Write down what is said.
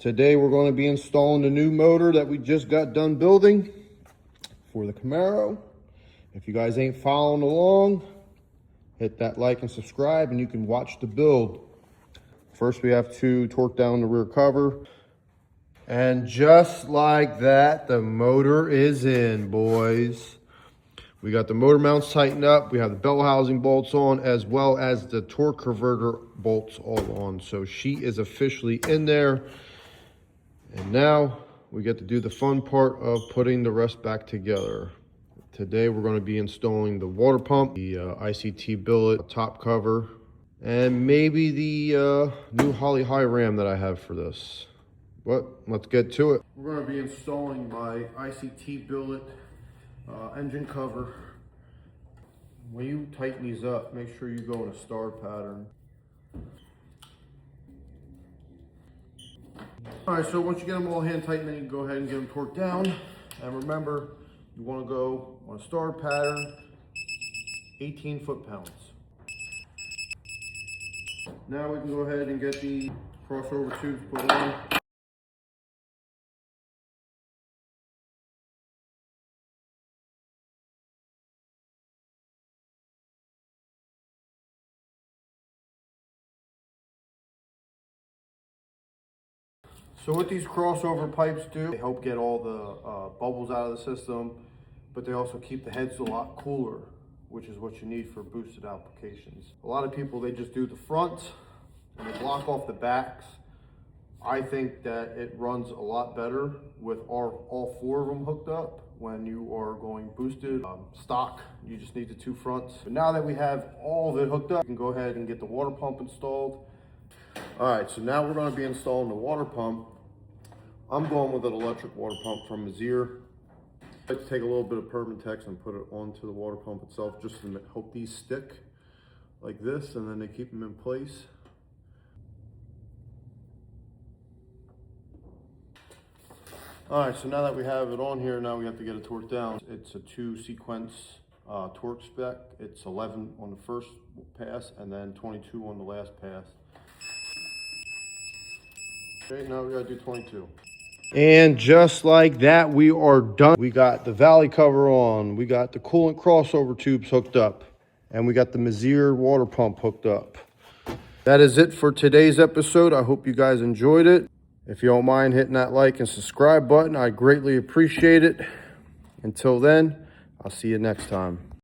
Today we're going to be installing the new motor that we just got done building for the Camaro. If you guys ain't following along, hit that like and subscribe and you can watch the build. First we have to torque down the rear cover. And just like that, the motor is in, boys. We got the motor mounts tightened up. We have the bell housing bolts on, as well as the torque converter bolts all on. So she is officially in there. And now we get to do the fun part of putting the rest back together. Today we're going to be installing the water pump, the ICT billet top cover, and maybe the new Holley High Ram that I have for this. But let's get to it. We're going to be installing my ICT billet engine cover. When you tighten these up, make sure you go in a star pattern. All right, so once you get them all hand tightened, then you can go ahead and get them torqued down. And remember, you want to go on a star pattern, 18 foot-pounds. Now we can go ahead and get the crossover tubes put on. So what these crossover pipes do, they help get all the bubbles out of the system, but they also keep the heads a lot cooler, which is what you need for boosted applications. A lot of people, they just do the front and they block off the backs. I think that it runs a lot better with all four of them hooked up. When you are going boosted stock, you just need the two fronts. But now that we have all of it hooked up, you can go ahead and get the water pump installed. All right, so now we're going to be installing the water pump. I'm going with an electric water pump from Meziere. I like to take a little bit of Permatex and put it onto the water pump itself just to help these stick like this, and then they keep them in place. All right, so now that we have it on here, now we have to get it torqued down. It's a 2-sequence torque spec. It's 11 on the first pass and then 22 on the last pass. Okay, now we gotta do 22. And just like that, we are done. We got the valley cover on, we got the coolant crossover tubes hooked up, and we got the Meziere water pump hooked up. That is it for today's episode. I hope you guys enjoyed it. If you don't mind hitting that like and subscribe button, I greatly appreciate it. Until then, I'll see you next time.